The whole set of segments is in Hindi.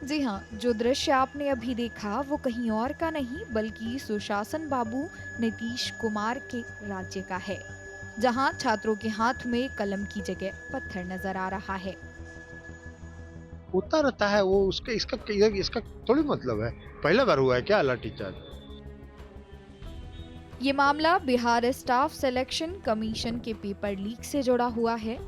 जी हाँ, जो दृश्य आपने अभी देखा वो कहीं और का नहीं बल्कि सुशासन बाबू नीतीश कुमार के राज्य का है, जहाँ छात्रों के हाथ में कलम की जगह पत्थर नजर आ रहा है। होता रहता है वो उसके इसका थोड़ी मतलब है। पहला बार हुआ है क्या लाठीचार्ज? ये मामला बिहार स्टाफ सिलेक्शन कमीशन के पेपर लीक से जुड़ा हुआ है।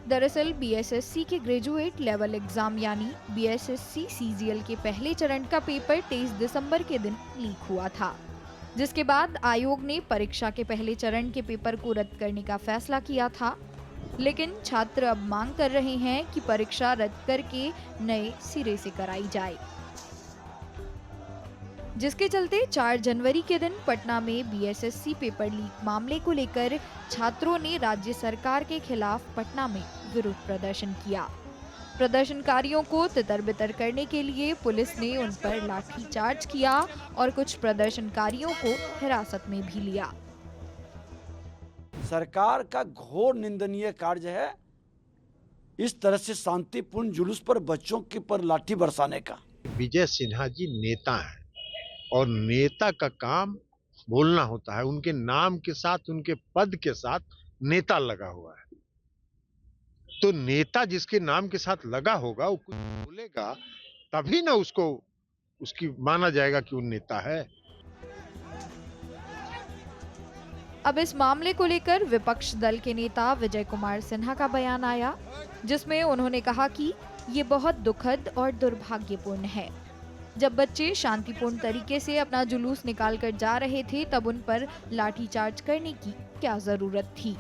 दरअसल बीएसएससी के ग्रेजुएट लेवल एग्जाम यानी बीएसएससी सीजीएल के पहले चरण का पेपर 23 दिसंबर के दिन लीक हुआ था, जिसके बाद आयोग ने परीक्षा के पहले चरण के पेपर को रद्द करने का फैसला किया था। लेकिन छात्र अब मांग कर रहे हैं कि परीक्षा रद्द करके नए सिरे से कराई जाए, जिसके चलते 4 जनवरी के दिन पटना में बीएसएससी पेपर लीक मामले को लेकर छात्रों ने राज्य सरकार के खिलाफ पटना में विरोध प्रदर्शन किया। प्रदर्शनकारियों को तितर-बितर करने के लिए पुलिस ने उन पर लाठीचार्ज किया और कुछ प्रदर्शनकारियों को हिरासत में भी लिया। सरकार का घोर निंदनीय कार्य है इस तरह से शांतिपूर्ण जुलूस पर बच्चों के पर लाठी बरसाने का। विजय सिन्हा जी नेता हैं और नेता का काम बोलना होता है। उनके नाम के साथ, उनके पद के साथ नेता लगा हुआ है। तो नेता जिसके नाम के साथ लगा होगा वो कुछ बोलेगा तभी ना उसको उसकी माना जाएगा कि वो नेता है। अब इस मामले को लेकर विपक्ष दल के नेता विजय कुमार सिन्हा का बयान आया, जिसमें उन्होंने कहा कि ये बहुत दुखद और दुर्भाग्यपूर्ण है। जब बच्चे शांतिपूर्ण तरीके से अपना जुलूस निकाल कर जा रहे थे तब उन पर लाठीचार्ज करने की क्या जरूरत थी।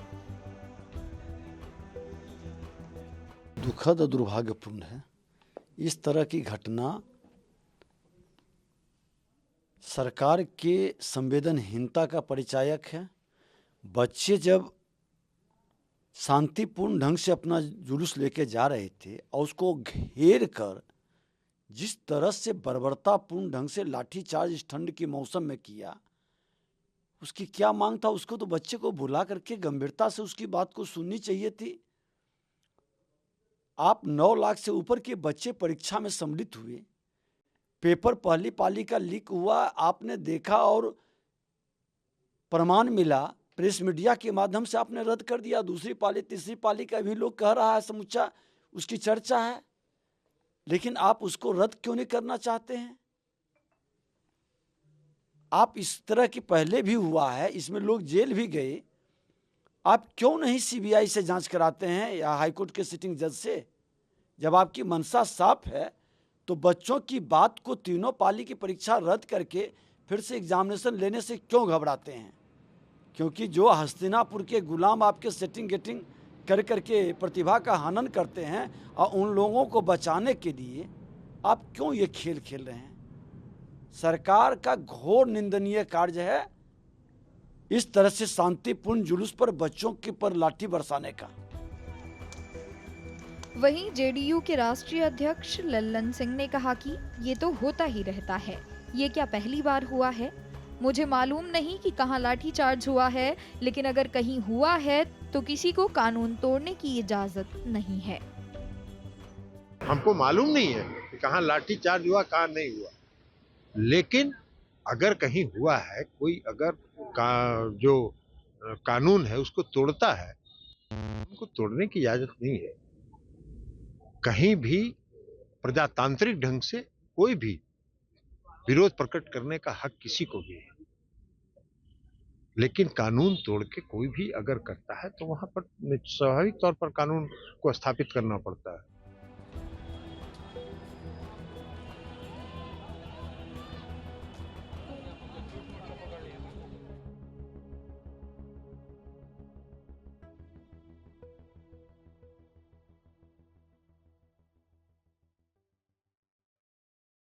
दुखद और दुर्भाग्यपूर्ण है। इस तरह की घटना सरकार के संवेदनहीनता का परिचायक है। बच्चे जब शांतिपूर्ण ढंग से अपना जुलूस लेके जा रहे थे और उसको घेर कर जिस तरह से बर्बरतापूर्ण ढंग से लाठीचार्ज इस ठंड के मौसम में किया, उसकी क्या मांग था? उसको तो बच्चे को बुला करके गंभीरता से उसकी बात को सुननी चाहिए थी। आप 9 लाख से ऊपर के बच्चे परीक्षा में सम्मिलित हुए, पेपर पहली पाली का लीक हुआ, आपने देखा और प्रमाण मिला, प्रेस मीडिया के माध्यम से आपने रद्द कर दिया। दूसरी पाली तीसरी पाली का भी लोग कह रहा है, समुच्चा उसकी चर्चा है, लेकिन आप उसको रद्द क्यों नहीं करना चाहते हैं? आप इस तरह की पहले भी हुआ है, इसमें लोग जेल भी गए, आप क्यों नहीं सीबीआई से जांच कराते हैं या हाईकोर्ट के सिटिंग जज से? जब आपकी मंशा साफ है तो बच्चों की बात को तीनों पाली की परीक्षा रद्द करके फिर से एग्जामिनेशन लेने से क्यों घबराते हैं? क्योंकि जो हस्तिनापुर के गुलाम आपके सेटिंग गेटिंग कर करके प्रतिभा का हनन करते हैं और उन लोगों को बचाने के लिए आप क्यों ये खेल खेल रहे हैं? सरकार का घोर निंदनीय कार्य है इस तरह से शांतिपूर्ण जुलूस पर बच्चों के पर लाठी बरसाने का। वहीं जेडीयू के राष्ट्रीय अध्यक्ष लल्लन सिंह ने कहा कि ये तो होता ही रहता है, ये क्या पहली बार हुआ है? मुझे मालूम नहीं कि कहाँ लाठीचार्ज हुआ है, लेकिन अगर कहीं हुआ है तो किसी को कानून तोड़ने की इजाजत नहीं है। हमको मालूम नहीं है कि कहाँ लाठीचार्ज हुआ, कहाँ नहीं हुआ। लेकिन अगर कहीं हुआ है, कोई अगर जो कानून है उसको तोड़ता है, उनको तोड़ने की इजाजत नहीं है। कहीं भी प्रजातांत्रिक ढंग से कोई भी विरोध प्रकट करने का हक किसी को भी है, लेकिन कानून तोड़ के कोई भी अगर करता है तो वहां पर स्वाभाविक तौर पर कानून को स्थापित करना पड़ता है।